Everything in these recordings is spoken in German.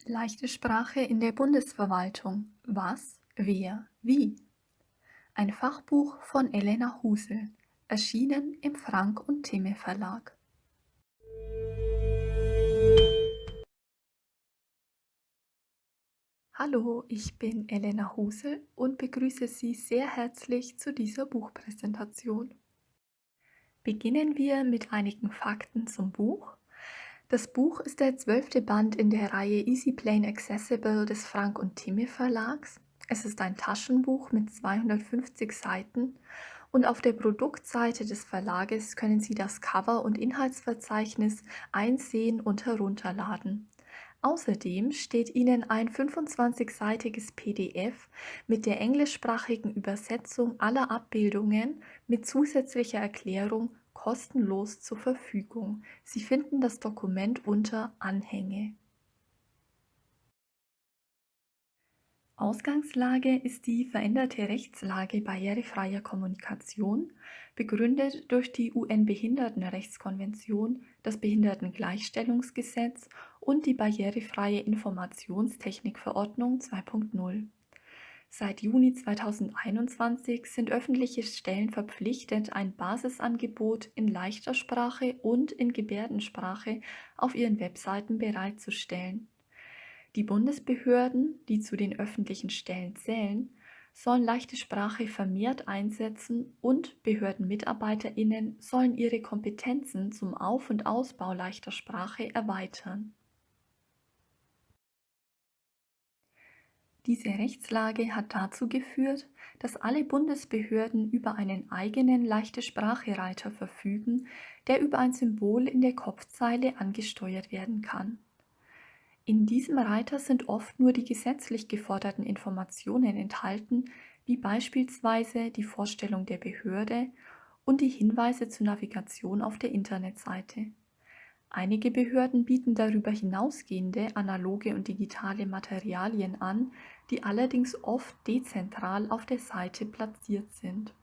Leichte Sprache in der Bundesverwaltung. Was, wer, wie? Ein Fachbuch von Elena Husel, erschienen im Frank und Thieme Verlag. Hallo, ich bin Elena Husel und begrüße Sie sehr herzlich zu dieser Buchpräsentation. Beginnen wir mit einigen Fakten zum Buch. Das Buch ist der 12. Band in der Reihe Easy Plain Accessible des Frank und Thieme Verlags. Es ist ein Taschenbuch mit 250 Seiten und auf der Produktseite des Verlages können Sie das Cover und Inhaltsverzeichnis einsehen und herunterladen. Außerdem steht Ihnen ein 25-seitiges PDF mit der englischsprachigen Übersetzung aller Abbildungen mit zusätzlicher Erklärung kostenlos zur Verfügung. Sie finden das Dokument unter Anhänge. Ausgangslage ist die veränderte Rechtslage barrierefreier Kommunikation, begründet durch die UN-Behindertenrechtskonvention, das Behindertengleichstellungsgesetz und die Barrierefreie Informationstechnikverordnung 2.0. Seit Juni 2021 sind öffentliche Stellen verpflichtet, ein Basisangebot in leichter Sprache und in Gebärdensprache auf ihren Webseiten bereitzustellen. Die Bundesbehörden, die zu den öffentlichen Stellen zählen, sollen leichte Sprache vermehrt einsetzen und BehördenmitarbeiterInnen sollen ihre Kompetenzen zum Auf- und Ausbau leichter Sprache erweitern. Diese Rechtslage hat dazu geführt, dass alle Bundesbehörden über einen eigenen leichte Sprache-Reiter verfügen, der über ein Symbol in der Kopfzeile angesteuert werden kann. In diesem Reiter sind oft nur die gesetzlich geforderten Informationen enthalten, wie beispielsweise die Vorstellung der Behörde und die Hinweise zur Navigation auf der Internetseite. Einige Behörden bieten darüber hinausgehende analoge und digitale Materialien an, die allerdings oft dezentral auf der Seite platziert sind.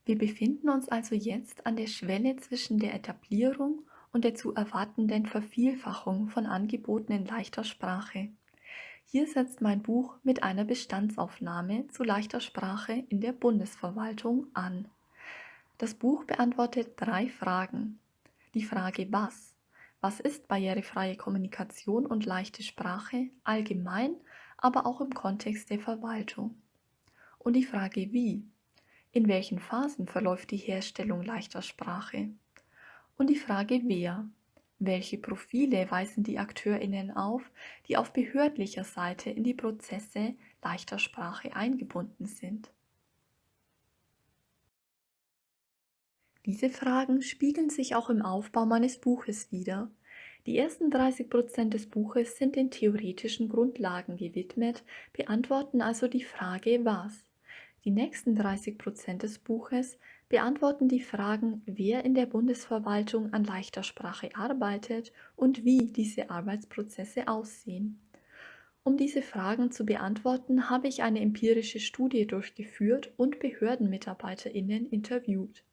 Wir befinden uns also jetzt an der Schwelle zwischen der Etablierung und der zu erwartenden Vervielfachung von Angeboten in leichter Sprache. Hier setzt mein Buch mit einer Bestandsaufnahme zu leichter Sprache in der Bundesverwaltung an. Das Buch beantwortet 3 Fragen. Die Frage was? Was ist barrierefreie Kommunikation und leichte Sprache allgemein, aber auch im Kontext der Verwaltung? Und die Frage wie? In welchen Phasen verläuft die Herstellung leichter Sprache? Und die Frage wer? Welche Profile weisen die AkteurInnen auf, die auf behördlicher Seite in die Prozesse leichter Sprache eingebunden sind? Diese Fragen spiegeln sich auch im Aufbau meines Buches wider. Die ersten 30% des Buches sind den theoretischen Grundlagen gewidmet, beantworten also die Frage was. Die nächsten 30% des Buches beantworten die Fragen, wer in der Bundesverwaltung an leichter Sprache arbeitet und wie diese Arbeitsprozesse aussehen. Um diese Fragen zu beantworten, habe ich eine empirische Studie durchgeführt und BehördenmitarbeiterInnen interviewt.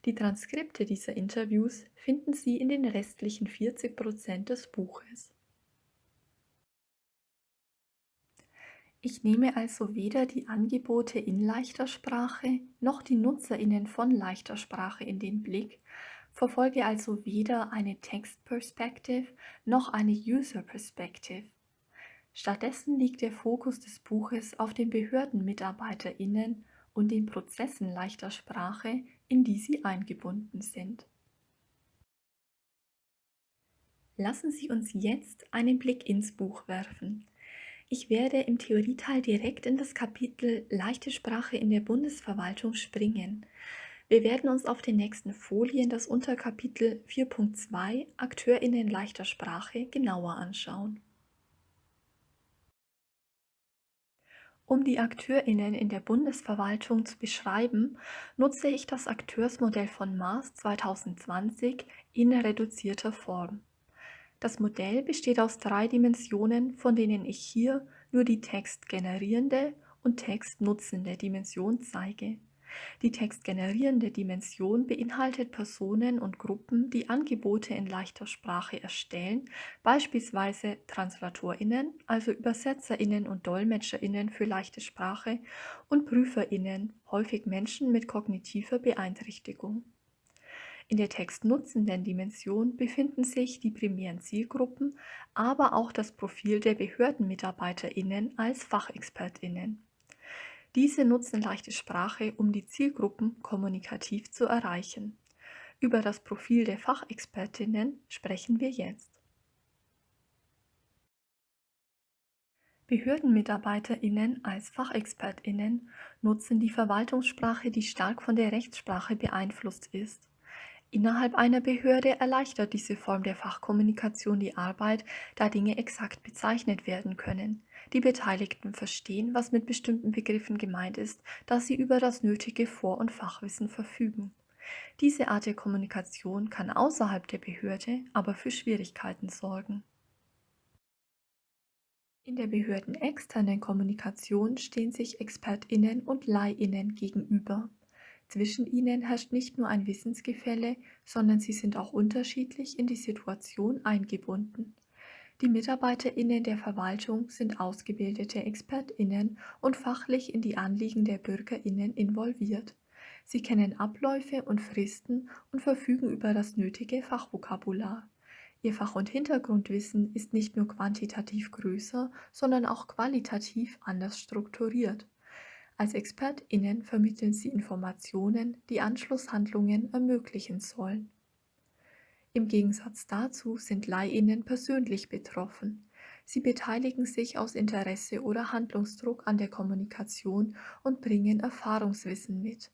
Die Transkripte dieser Interviews finden Sie in den restlichen 40% des Buches. Ich nehme also weder die Angebote in leichter Sprache noch die NutzerInnen von leichter Sprache in den Blick, verfolge also weder eine Text Perspective noch eine User Perspective. Stattdessen liegt der Fokus des Buches auf den BehördenmitarbeiterInnen und den Prozessen leichter Sprache, in die sie eingebunden sind. Lassen Sie uns jetzt einen Blick ins Buch werfen. Ich werde im Theorieteil direkt in das Kapitel Leichte Sprache in der Bundesverwaltung springen. Wir werden uns auf den nächsten Folien das Unterkapitel 4.2 AkteurInnen leichter Sprache genauer anschauen. Um die AkteurInnen in der Bundesverwaltung zu beschreiben, nutze ich das Akteursmodell von Maas 2020 in reduzierter Form. Das Modell besteht aus 3 Dimensionen, von denen ich hier nur die textgenerierende und textnutzende Dimension zeige. Die textgenerierende Dimension beinhaltet Personen und Gruppen, die Angebote in leichter Sprache erstellen, beispielsweise TranslatorInnen, also ÜbersetzerInnen und DolmetscherInnen für leichte Sprache, und PrüferInnen, häufig Menschen mit kognitiver Beeinträchtigung. In der textnutzenden Dimension befinden sich die primären Zielgruppen, aber auch das Profil der BehördenmitarbeiterInnen als FachexpertInnen. Diese nutzen leichte Sprache, um die Zielgruppen kommunikativ zu erreichen. Über das Profil der Fachexpertinnen sprechen wir jetzt. BehördenmitarbeiterInnen als FachexpertInnen nutzen die Verwaltungssprache, die stark von der Rechtssprache beeinflusst ist. Innerhalb einer Behörde erleichtert diese Form der Fachkommunikation die Arbeit, da Dinge exakt bezeichnet werden können. Die Beteiligten verstehen, was mit bestimmten Begriffen gemeint ist, da sie über das nötige Vor- und Fachwissen verfügen. Diese Art der Kommunikation kann außerhalb der Behörde aber für Schwierigkeiten sorgen. In der behördenexternen Kommunikation stehen sich ExpertInnen und LaiInnen gegenüber. Zwischen ihnen herrscht nicht nur ein Wissensgefälle, sondern sie sind auch unterschiedlich in die Situation eingebunden. Die MitarbeiterInnen der Verwaltung sind ausgebildete ExpertInnen und fachlich in die Anliegen der BürgerInnen involviert. Sie kennen Abläufe und Fristen und verfügen über das nötige Fachvokabular. Ihr Fach- und Hintergrundwissen ist nicht nur quantitativ größer, sondern auch qualitativ anders strukturiert. Als ExpertInnen vermitteln sie Informationen, die Anschlusshandlungen ermöglichen sollen. Im Gegensatz dazu sind LaiInnen persönlich betroffen. Sie beteiligen sich aus Interesse oder Handlungsdruck an der Kommunikation und bringen Erfahrungswissen mit.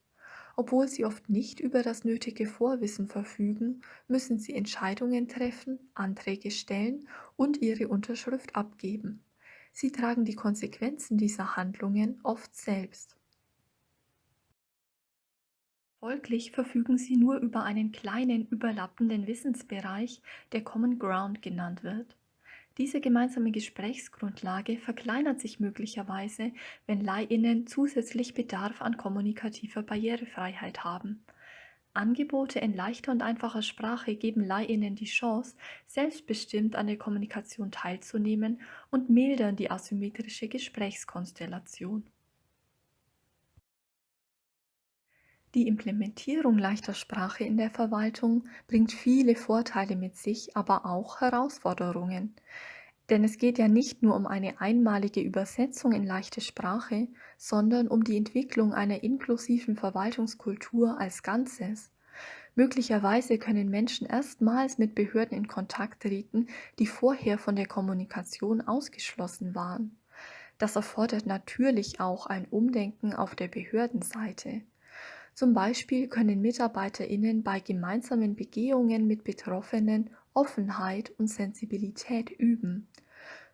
Obwohl sie oft nicht über das nötige Vorwissen verfügen, müssen sie Entscheidungen treffen, Anträge stellen und ihre Unterschrift abgeben. Sie tragen die Konsequenzen dieser Handlungen oft selbst. Folglich verfügen sie nur über einen kleinen überlappenden Wissensbereich, der Common Ground genannt wird. Diese gemeinsame Gesprächsgrundlage verkleinert sich möglicherweise, wenn LaiInnen zusätzlich Bedarf an kommunikativer Barrierefreiheit haben. Angebote in leichter und einfacher Sprache geben LaiInnen die Chance, selbstbestimmt an der Kommunikation teilzunehmen und mildern die asymmetrische Gesprächskonstellation. Die Implementierung leichter Sprache in der Verwaltung bringt viele Vorteile mit sich, aber auch Herausforderungen. Denn es geht ja nicht nur um eine einmalige Übersetzung in leichte Sprache, sondern um die Entwicklung einer inklusiven Verwaltungskultur als Ganzes. Möglicherweise können Menschen erstmals mit Behörden in Kontakt treten, die vorher von der Kommunikation ausgeschlossen waren. Das erfordert natürlich auch ein Umdenken auf der Behördenseite. Zum Beispiel können MitarbeiterInnen bei gemeinsamen Begehungen mit Betroffenen Offenheit und Sensibilität üben.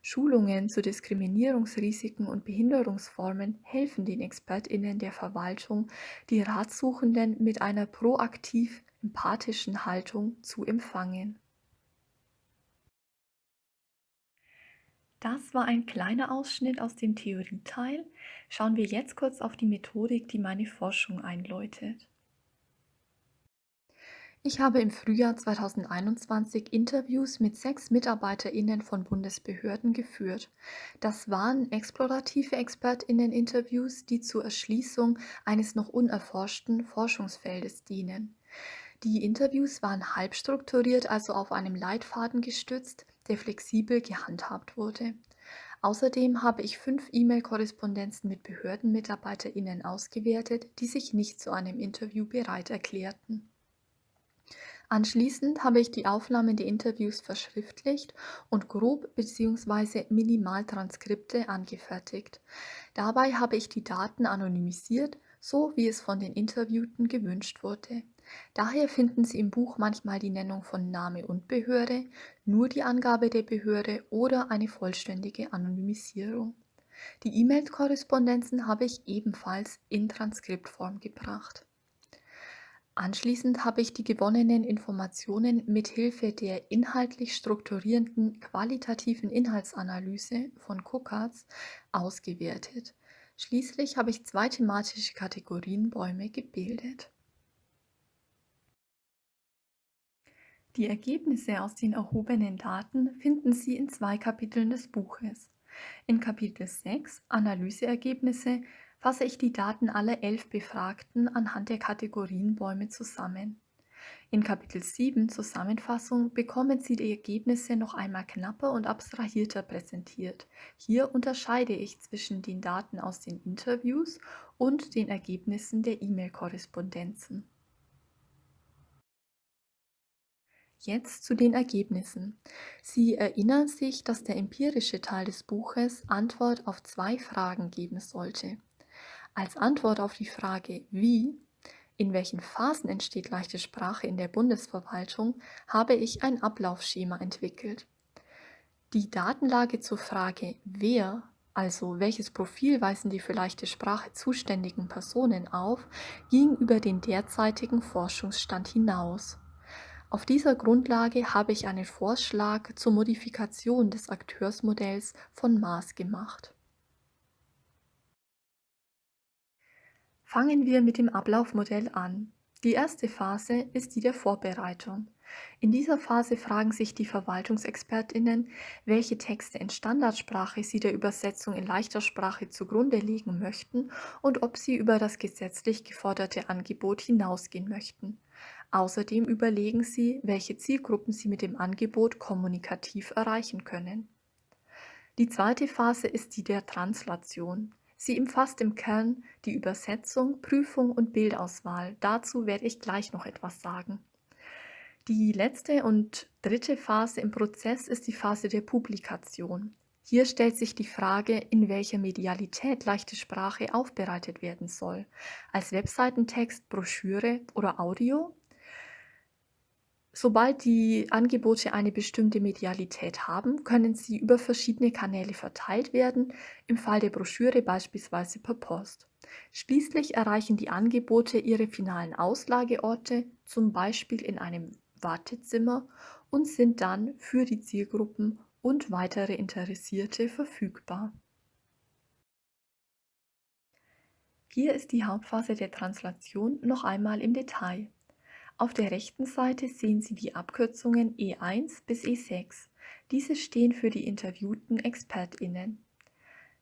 Schulungen zu Diskriminierungsrisiken und Behinderungsformen helfen den ExpertInnen der Verwaltung, die Ratsuchenden mit einer proaktiv empathischen Haltung zu empfangen. Das war ein kleiner Ausschnitt aus dem Theorieteil. Schauen wir jetzt kurz auf die Methodik, die meine Forschung einläutet. Ich habe im Frühjahr 2021 Interviews mit 6 MitarbeiterInnen von Bundesbehörden geführt. Das waren explorative ExpertInnen-Interviews, die zur Erschließung eines noch unerforschten Forschungsfeldes dienen. Die Interviews waren halb strukturiert, also auf einem Leitfaden gestützt, der flexibel gehandhabt wurde. Außerdem habe ich 5 E-Mail-Korrespondenzen mit BehördenmitarbeiterInnen ausgewertet, die sich nicht zu einem Interview bereit erklärten. Anschließend habe ich die Aufnahmen der Interviews verschriftlicht und Grob- bzw. Minimaltranskripte angefertigt. Dabei habe ich die Daten anonymisiert, so wie es von den Interviewten gewünscht wurde. Daher finden Sie im Buch manchmal die Nennung von Name und Behörde, nur die Angabe der Behörde oder eine vollständige Anonymisierung. Die E-Mail-Korrespondenzen habe ich ebenfalls in Transkriptform gebracht. Anschließend habe ich die gewonnenen Informationen mit Hilfe der inhaltlich strukturierenden qualitativen Inhaltsanalyse von Kuckartz ausgewertet. Schließlich habe ich zwei thematische Kategorienbäume gebildet. Die Ergebnisse aus den erhobenen Daten finden Sie in zwei Kapiteln des Buches. In Kapitel 6 Analyseergebnisse fasse ich die Daten aller 11 Befragten anhand der Kategorienbäume zusammen. In Kapitel 7 Zusammenfassung bekommen Sie die Ergebnisse noch einmal knapper und abstrahierter präsentiert. Hier unterscheide ich zwischen den Daten aus den Interviews und den Ergebnissen der E-Mail-Korrespondenzen. Jetzt zu den Ergebnissen. Sie erinnern sich, dass der empirische Teil des Buches Antwort auf zwei Fragen geben sollte. Als Antwort auf die Frage wie, in welchen Phasen entsteht leichte Sprache in der Bundesverwaltung, habe ich ein Ablaufschema entwickelt. Die Datenlage zur Frage wer, also welches Profil weisen die für leichte Sprache zuständigen Personen auf, ging über den derzeitigen Forschungsstand hinaus. Auf dieser Grundlage habe ich einen Vorschlag zur Modifikation des Akteursmodells von Maß gemacht. Fangen wir mit dem Ablaufmodell an. Die erste Phase ist die der Vorbereitung. In dieser Phase fragen sich die Verwaltungsexpertinnen, welche Texte in Standardsprache sie der Übersetzung in leichter Sprache zugrunde legen möchten und ob sie über das gesetzlich geforderte Angebot hinausgehen möchten. Außerdem überlegen sie, welche Zielgruppen sie mit dem Angebot kommunikativ erreichen können. Die zweite Phase ist die der Translation. Sie umfasst im Kern die Übersetzung, Prüfung und Bildauswahl. Dazu werde ich gleich noch etwas sagen. Die letzte und dritte Phase im Prozess ist die Phase der Publikation. Hier stellt sich die Frage, in welcher Medialität leichte Sprache aufbereitet werden soll. Als Webseitentext, Broschüre oder Audio? Sobald die Angebote eine bestimmte Medialität haben, können sie über verschiedene Kanäle verteilt werden, im Fall der Broschüre beispielsweise per Post. Schließlich erreichen die Angebote ihre finalen Auslageorte, zum Beispiel in einem Wartezimmer, und sind dann für die Zielgruppen und weitere Interessierte verfügbar. Hier ist die Hauptphase der Translation noch einmal im Detail. Auf der rechten Seite sehen Sie die Abkürzungen E1 bis E6. Diese stehen für die interviewten ExpertInnen.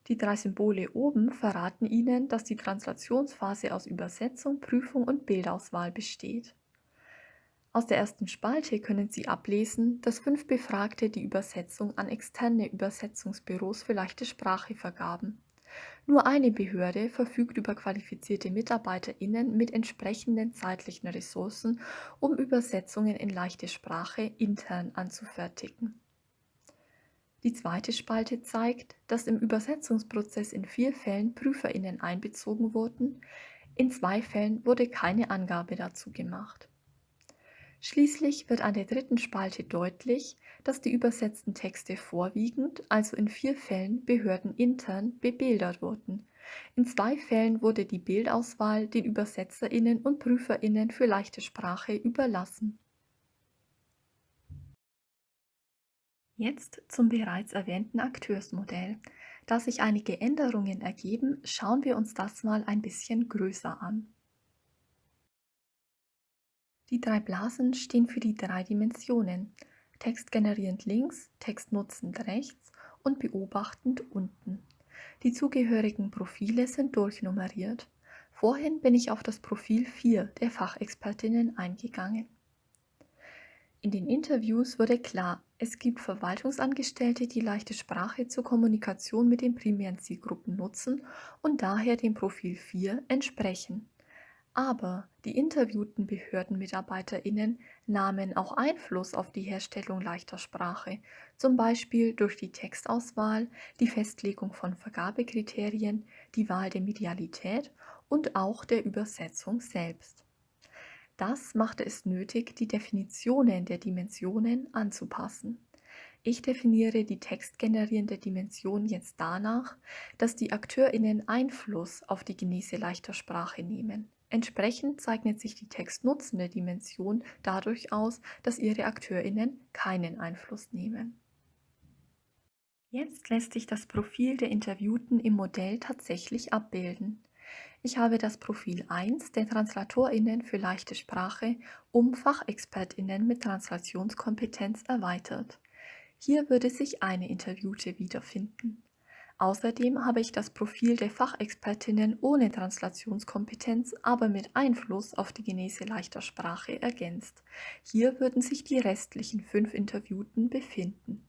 Die drei Symbole oben verraten Ihnen, dass die Translationsphase aus Übersetzung, Prüfung und Bildauswahl besteht. Aus der ersten Spalte können Sie ablesen, dass 5 Befragte die Übersetzung an externe Übersetzungsbüros für leichte Sprache vergaben. Nur eine Behörde verfügt über qualifizierte MitarbeiterInnen mit entsprechenden zeitlichen Ressourcen, um Übersetzungen in leichte Sprache intern anzufertigen. Die zweite Spalte zeigt, dass im Übersetzungsprozess in 4 Fällen PrüferInnen einbezogen wurden. In 2 Fällen wurde keine Angabe dazu gemacht. Schließlich wird an der dritten Spalte deutlich, dass die übersetzten Texte vorwiegend, also in 4 Fällen, behördenintern bebildert wurden. In 2 Fällen wurde die Bildauswahl den ÜbersetzerInnen und PrüferInnen für leichte Sprache überlassen. Jetzt zum bereits erwähnten Akteursmodell. Da sich einige Änderungen ergeben, schauen wir uns das mal ein bisschen größer an. Die 3 Blasen stehen für die 3 Dimensionen: textgenerierend links, textnutzend rechts und beobachtend unten. Die zugehörigen Profile sind durchnummeriert. Vorhin bin ich auf das Profil 4 der Fachexpertinnen eingegangen. In den Interviews wurde klar, es gibt Verwaltungsangestellte, die leichte Sprache zur Kommunikation mit den primären Zielgruppen nutzen und daher dem Profil 4 entsprechen. Aber die interviewten BehördenmitarbeiterInnen nahmen auch Einfluss auf die Herstellung leichter Sprache, zum Beispiel durch die Textauswahl, die Festlegung von Vergabekriterien, die Wahl der Medialität und auch der Übersetzung selbst. Das machte es nötig, die Definitionen der Dimensionen anzupassen. Ich definiere die textgenerierende Dimension jetzt danach, dass die AkteurInnen Einfluss auf die Genese leichter Sprache nehmen. Entsprechend zeichnet sich die textnutzende Dimension dadurch aus, dass ihre AkteurInnen keinen Einfluss nehmen. Jetzt lässt sich das Profil der Interviewten im Modell tatsächlich abbilden. Ich habe das Profil 1 der TranslatorInnen für leichte Sprache um FachexpertInnen mit Translationskompetenz erweitert. Hier würde sich eine Interviewte wiederfinden. Außerdem habe ich das Profil der Fachexpertinnen ohne Translationskompetenz, aber mit Einfluss auf die Genese leichter Sprache ergänzt. Hier würden sich die restlichen 5 Interviewten befinden.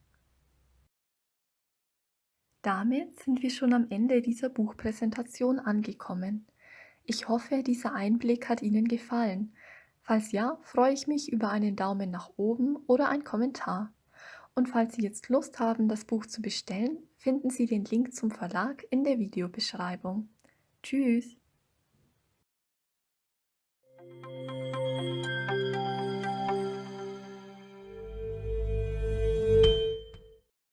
Damit sind wir schon am Ende dieser Buchpräsentation angekommen. Ich hoffe, dieser Einblick hat Ihnen gefallen. Falls ja, freue ich mich über einen Daumen nach oben oder einen Kommentar. Und falls Sie jetzt Lust haben, das Buch zu bestellen, finden Sie den Link zum Verlag in der Videobeschreibung. Tschüss!